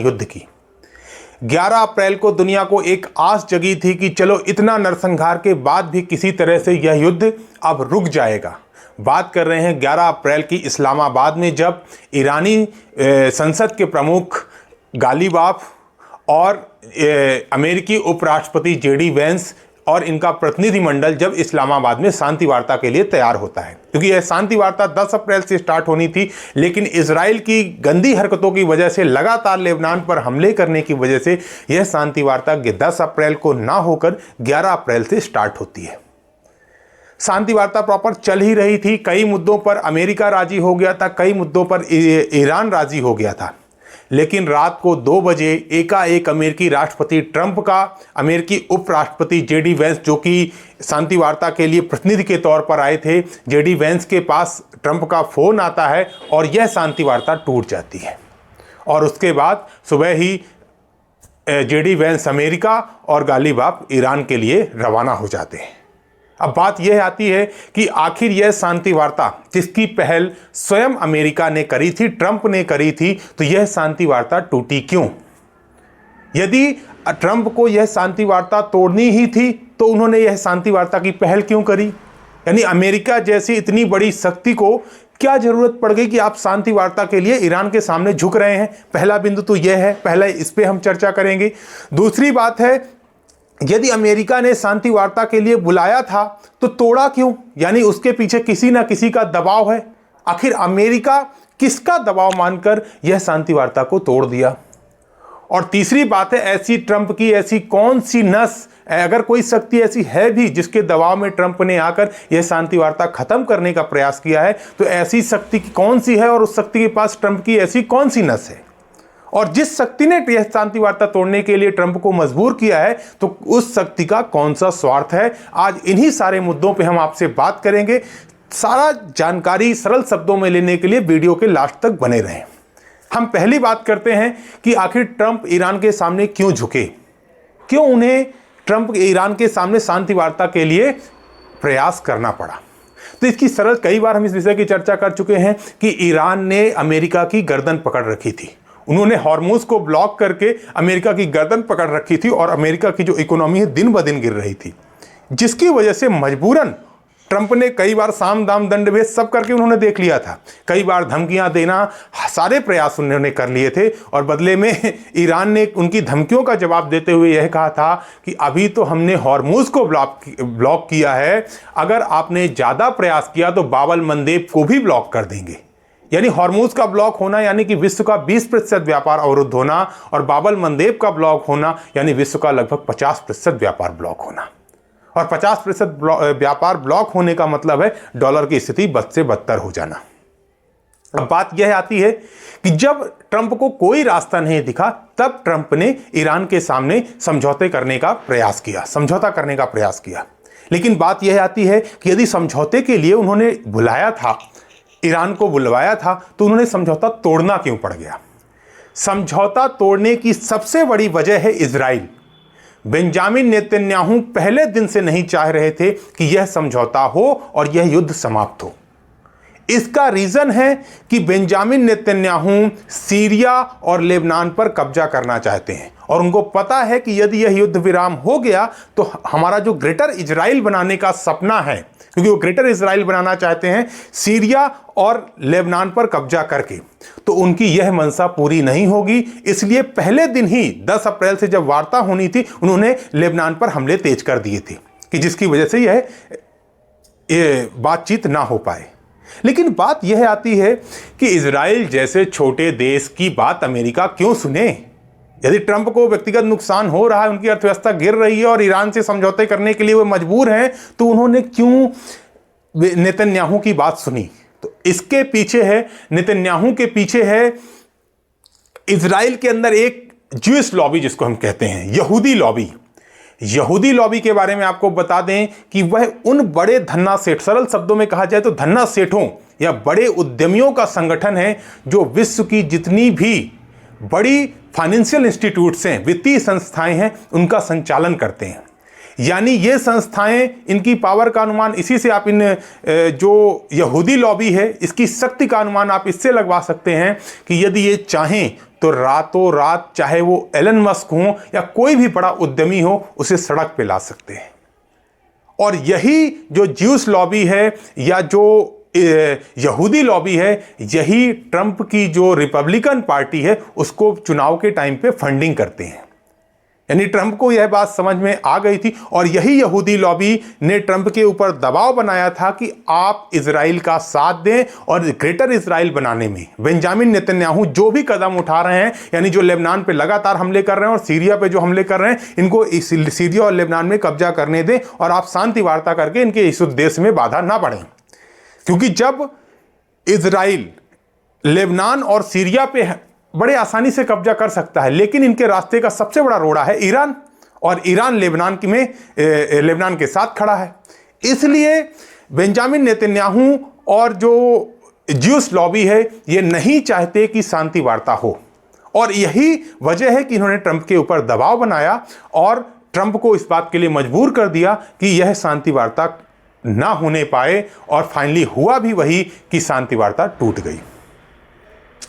युद्ध की। 11 अप्रैल को दुनिया को एक आस जगी थी कि चलो इतना नरसंहार के बाद भी किसी तरह से यह युद्ध अब रुक जाएगा। बात कर रहे हैं 11 अप्रैल की इस्लामाबाद में, जब ईरानी संसद के प्रमुख गालिबाफ और अमेरिकी उपराष्ट्रपति जेडी वेंस और इनका प्रतिनिधिमंडल जब इस्लामाबाद में शांति वार्ता के लिए तैयार होता है, क्योंकि यह शांति वार्ता 10 अप्रैल से स्टार्ट होनी थी, लेकिन इजराइल की गंदी हरकतों की वजह से, लगातार लेबनान पर हमले करने की वजह से यह शांति वार्ता 10 अप्रैल को ना होकर 11 अप्रैल से स्टार्ट होती है। शांति वार्ता प्रॉपर चल ही रही थी। कई मुद्दों पर अमेरिका राजी हो गया था, कई मुद्दों पर ईरान राजी हो गया था, लेकिन रात को 2 बजे एकाएक अमेरिकी राष्ट्रपति ट्रंप का अमेरिकी उपराष्ट्रपति जेडी वेंस, जो कि शांति वार्ता के लिए प्रतिनिधि के तौर पर आए थे, जेडी वेंस के पास ट्रंप का फोन आता है और यह शांति वार्ता टूट जाती है। और उसके बाद सुबह ही जेडी वेंस अमेरिका और गालिबाफ ईरान के लिए रवाना हो जाते हैं। अब बात यह आती है कि आखिर यह शांति वार्ता जिसकी पहल स्वयं अमेरिका ने करी थी, ट्रंप ने करी थी, तो यह शांति वार्ता टूटी क्यों? यदि ट्रंप को यह शांति वार्ता तोड़नी ही थी तो उन्होंने यह शांति वार्ता की पहल क्यों करी? यानी अमेरिका जैसी इतनी बड़ी शक्ति को क्या जरूरत पड़ गई कि आप शांति वार्ता के लिए ईरान के सामने झुक रहे हैं? पहला बिंदु तो यह है, पहला इस पे हम चर्चा करेंगे। दूसरी बात है, यदि अमेरिका ने शांति वार्ता के लिए बुलाया था तो तोड़ा क्यों? यानी उसके पीछे किसी ना किसी का दबाव है। आखिर अमेरिका किसका दबाव मानकर यह शांति वार्ता को तोड़ दिया? और तीसरी बात है, ऐसी ट्रंप की ऐसी कौन सी नस, अगर कोई शक्ति ऐसी है भी जिसके दबाव में ट्रंप ने आकर यह शांति वार्ता खत्म करने का प्रयास किया है, तो ऐसी शक्ति कौन सी है और उस शक्ति के पास ट्रंप की ऐसी कौन सी नस है? और जिस शक्ति ने यह शांति वार्ता तोड़ने के लिए ट्रंप को मजबूर किया है, तो उस शक्ति का कौन सा स्वार्थ है? आज इन्हीं सारे मुद्दों पे हम आपसे बात करेंगे। सारा जानकारी सरल शब्दों में लेने के लिए वीडियो के लास्ट तक बने रहें। हम पहली बात करते हैं कि आखिर ट्रंप ईरान के सामने क्यों झुके, क्यों उन्हें ट्रंप ईरान के सामने शांति वार्ता के लिए प्रयास करना पड़ा। तो इसकी सरल, कई बार हम इस विषय की चर्चा कर चुके हैं कि ईरान ने अमेरिका की गर्दन पकड़ रखी थी। उन्होंने हॉर्मुज को ब्लॉक करके अमेरिका की गर्दन पकड़ रखी थी और अमेरिका की जो इकोनॉमी है दिन ब दिन गिर रही थी, जिसकी वजह से मजबूरन ट्रंप ने कई बार साम दाम दंड भेद सब करके उन्होंने देख लिया था। कई बार धमकियां देना, सारे प्रयास उन्होंने कर लिए थे और बदले में ईरान ने उनकी धमकियों का जवाब देते हुए यह कहा था कि अभी तो हमने हॉर्मुज को ब्लॉक किया है, अगर आपने ज़्यादा प्रयास किया तो बाब अल मंदेब को भी ब्लॉक कर देंगे। यानी हॉर्मुज का ब्लॉक होना यानी कि विश्व का 20% व्यापार अवरुद्ध होना, और बाब अल मंदेब का ब्लॉक होना यानी विश्व का लगभग 50% व्यापार ब्लॉक होना। और 50% व्यापार ब्लॉक होने का मतलब है डॉलर की स्थिति बद से बदतर हो जाना। अब बात यह आती है कि जब ट्रंप को कोई रास्ता नहीं दिखा, तब ट्रंप ने ईरान के सामने समझौता करने का प्रयास किया। लेकिन बात यह आती है कि यदि समझौते के लिए उन्होंने बुलाया था, ईरान को बुलवाया था, तो उन्होंने समझौता तोड़ना क्यों पड़ गया? समझौता तोड़ने की सबसे बड़ी वजह है इजराइल। बेंजामिन नेतन्याहू पहले दिन से नहीं चाह रहे थे कि यह समझौता हो और यह युद्ध समाप्त हो। इसका रीजन है कि बेंजामिन नेतन्याहू सीरिया और लेबनान पर कब्जा करना चाहते हैं और उनको पता है कि यदि यह युद्ध विराम हो गया तो हमारा जो ग्रेटर इजराइल बनाने का सपना है, क्योंकि वो ग्रेटर इजराइल बनाना चाहते हैं सीरिया और लेबनान पर कब्जा करके, तो उनकी यह मंशा पूरी नहीं होगी। इसलिए पहले दिन ही 10 अप्रैल से जब वार्ता होनी थी, उन्होंने लेबनान पर हमले तेज कर दिए थे कि जिसकी वजह से यह बातचीत ना हो पाए। लेकिन बात यह आती है कि इजराइल जैसे छोटे देश की बात अमेरिका क्यों सुने? यदि ट्रंप को व्यक्तिगत नुकसान हो रहा है, उनकी अर्थव्यवस्था गिर रही है और ईरान से समझौते करने के लिए वो मजबूर हैं, तो उन्होंने क्यों नेतन्याहू की बात सुनी? तो इसके पीछे है, नेतन्याहू के पीछे है इजराइल के अंदर एक ज्यूइश लॉबी, जिसको हम कहते हैं यहूदी लॉबी। यहूदी लॉबी के बारे में आपको बता दें कि वह उन बड़े धन्ना सेठ, सरल शब्दों में कहा जाए तो धन्ना सेठों या बड़े उद्यमियों का संगठन है, जो विश्व की जितनी भी बड़ी फाइनेंशियल इंस्टीट्यूट्स हैं, वित्तीय संस्थाएं हैं, उनका संचालन करते हैं। यानी ये संस्थाएं, इनकी पावर का अनुमान इसी से आप इन जो यहूदी लॉबी है इसकी शक्ति का अनुमान आप इससे लगवा सकते हैं कि यदि ये चाहें तो रातों रात, चाहे वो एलन मस्क हो या कोई भी बड़ा उद्यमी हो, उसे सड़क पे ला सकते हैं। और यही जो ज्यूस लॉबी है या जो यहूदी लॉबी है, यही ट्रंप की जो रिपब्लिकन पार्टी है उसको चुनाव के टाइम पे फंडिंग करते हैं। यानी ट्रंप को यह बात समझ में आ गई थी और यही यहूदी लॉबी ने ट्रंप के ऊपर दबाव बनाया था कि आप इजराइल का साथ दें और ग्रेटर इजराइल बनाने में बेंजामिन नेतन्याहू जो भी कदम उठा रहे हैं, यानी जो लेबनान पे लगातार हमले कर रहे हैं और सीरिया पे जो हमले कर रहे हैं, इनको सीरिया और लेबनान में कब्जा करने दें और आप शांति वार्ता करके इनके इस उद्देश्य में बाधा ना पड़ें। क्योंकि जब इजराइल लेबनान और सीरिया पे बड़े आसानी से कब्जा कर सकता है, लेकिन इनके रास्ते का सबसे बड़ा रोड़ा है ईरान, और ईरान लेबनान के साथ खड़ा है। इसलिए बेंजामिन नेतन्याहू और जो ज्यूस लॉबी है ये नहीं चाहते कि शांति वार्ता हो, और यही वजह है कि इन्होंने ट्रंप के ऊपर दबाव बनाया और ट्रंप को इस बात के लिए मजबूर कर दिया कि यह शांति वार्ता ना होने पाए, और फाइनली हुआ भी वही कि शांति वार्ता टूट गई।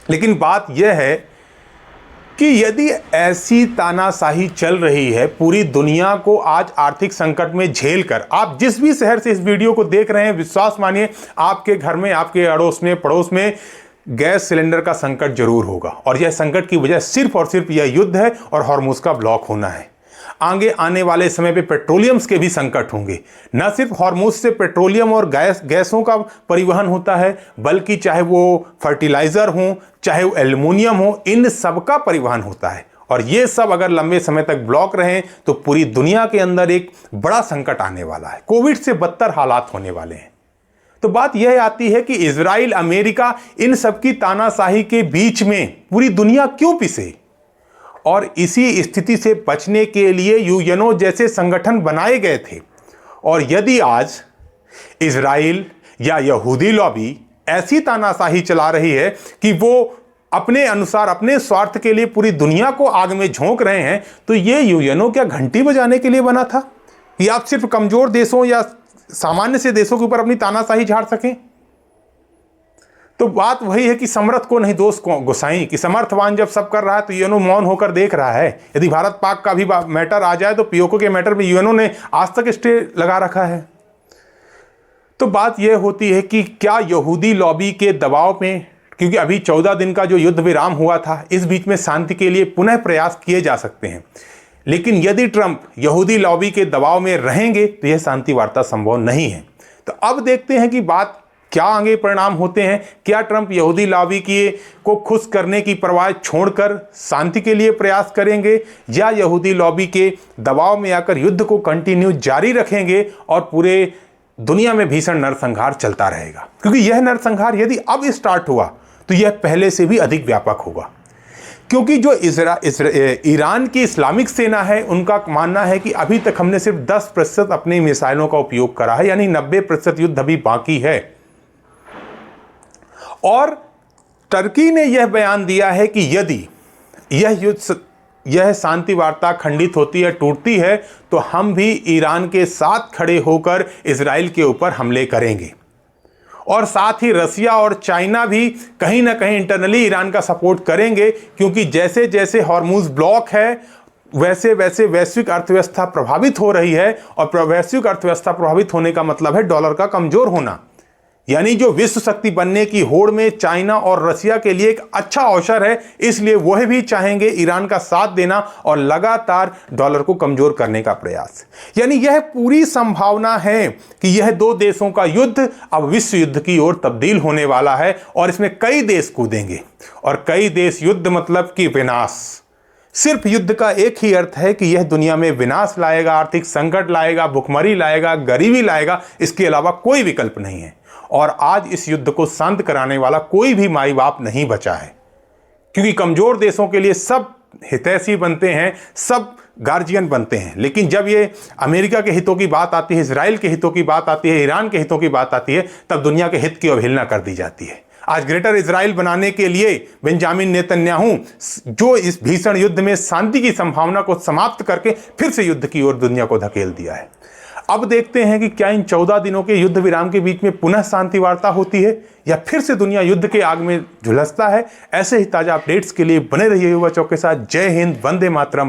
लेकिन बात यह है कि यदि ऐसी तानाशाही चल रही है, पूरी दुनिया को आज आर्थिक संकट में झेल कर, आप जिस भी शहर से इस वीडियो को देख रहे हैं, विश्वास मानिए आपके घर में, आपके अड़ोस में, पड़ोस में गैस सिलेंडर का संकट जरूर होगा। और यह संकट की वजह सिर्फ और सिर्फ यह युद्ध है और हॉर्मुज का ब्लॉक होना है। आगे आने वाले समय पे पेट्रोलियम्स के भी संकट होंगे। न सिर्फ हॉर्मुज से पेट्रोलियम और गैसों का परिवहन होता है, बल्कि चाहे वो फर्टिलाइजर हो, चाहे वो एल्युमिनियम हो, इन सब का परिवहन होता है। और ये सब अगर लंबे समय तक ब्लॉक रहें तो पूरी दुनिया के अंदर एक बड़ा संकट आने वाला है। कोविड से बदतर हालात होने वाले हैं। तो बात यह आती है कि इजराइल, अमेरिका, इन सब की तानाशाही के बीच में पूरी दुनिया क्यों पिसे? और इसी स्थिति से बचने के लिए यूएनओ जैसे संगठन बनाए गए थे। और यदि आज इजराइल या यहूदी लॉबी ऐसी तानाशाही चला रही है कि वो अपने अनुसार, अपने स्वार्थ के लिए पूरी दुनिया को आग में झोंक रहे हैं, तो ये यूएनओ क्या घंटी बजाने के लिए बना था कि आप सिर्फ कमजोर देशों या सामान्य से देशों के ऊपर अपनी तानाशाही झाड़ सकें? तो बात वही है कि समर्थ को नहीं दोष को गोसाई, कि समर्थवान जब सब कर रहा है तो यूएनओ मौन होकर देख रहा है। यदि भारत पाक का भी मैटर आ जाए तो पीओके के मैटर में यूएनओ ने आज तक स्टे लगा रखा है। तो बात यह होती है कि क्या यहूदी लॉबी के दबाव में, क्योंकि अभी 14 दिन का जो युद्ध विराम हुआ था, इस बीच में शांति के लिए पुनः प्रयास किए जा सकते हैं। लेकिन यदि ट्रंप यहूदी लॉबी के दबाव में रहेंगे तो यह शांति वार्ता संभव नहीं है। तो अब देखते हैं कि बात क्या आगे परिणाम होते हैं। क्या ट्रंप यहूदी लॉबी को खुश करने की परवाह छोड़कर शांति के लिए प्रयास करेंगे, या यहूदी लॉबी के दबाव में आकर युद्ध को कंटिन्यू जारी रखेंगे और पूरे दुनिया में भीषण नरसंहार चलता रहेगा? क्योंकि यह नरसंहार यदि अब स्टार्ट हुआ तो यह पहले से भी अधिक व्यापक होगा। क्योंकि जो ईरान की इस्लामिक सेना है, उनका मानना है कि अभी तक हमने सिर्फ 10% अपनी मिसाइलों का उपयोग करा है, यानी 90% युद्ध अभी बाकी है। और टर्की ने यह बयान दिया है कि यदि यह शांति वार्ता खंडित होती है, टूटती है, तो हम भी ईरान के साथ खड़े होकर इजराइल के ऊपर हमले करेंगे। और साथ ही रसिया और चाइना भी कहीं ना कहीं इंटरनली ईरान का सपोर्ट करेंगे, क्योंकि जैसे जैसे हॉर्मुज ब्लॉक है वैसे वैसे वैश्विक अर्थव्यवस्था प्रभावित हो रही है, और वैश्विक अर्थव्यवस्था प्रभावित होने का मतलब है डॉलर का कमजोर होना। यानी जो विश्व शक्ति बनने की होड़ में चाइना और रसिया के लिए एक अच्छा अवसर है, इसलिए वह भी चाहेंगे ईरान का साथ देना और लगातार डॉलर को कमजोर करने का प्रयास। यानी यह पूरी संभावना है कि यह दो देशों का युद्ध अब विश्व युद्ध की ओर तब्दील होने वाला है, और इसमें कई देश कूदेंगे। और कई देश युद्ध मतलब कि विनाश। सिर्फ युद्ध का एक ही अर्थ है कि यह दुनिया में विनाश लाएगा, आर्थिक संकट लाएगा, भुखमरी लाएगा, गरीबी लाएगा, इसके अलावा कोई विकल्प नहीं है। और आज इस युद्ध को शांत कराने वाला कोई भी माई बाप नहीं बचा है, क्योंकि कमजोर देशों के लिए सब हितैषी बनते हैं, सब गार्जियन बनते हैं। लेकिन जब ये अमेरिका के हितों की बात आती है, इजराइल के हितों की बात आती है, ईरान के हितों की बात आती है, तब दुनिया के हित की अवहेलना कर दी जाती है। आज ग्रेटर इजराइल बनाने के लिए बेंजामिन नेतन्याहू जो इस भीषण युद्ध में शांति की संभावना को समाप्त करके फिर से युद्ध की ओर दुनिया को धकेल दिया है। अब देखते हैं कि क्या इन 14 दिनों के युद्ध विराम के बीच में पुनः शांति वार्ता होती है या फिर से दुनिया युद्ध के आग में झुलसता है। ऐसे ही ताजा अपडेट्स के लिए बने रहिए युवा चौक के साथ। जय हिंद, वंदे मातरम।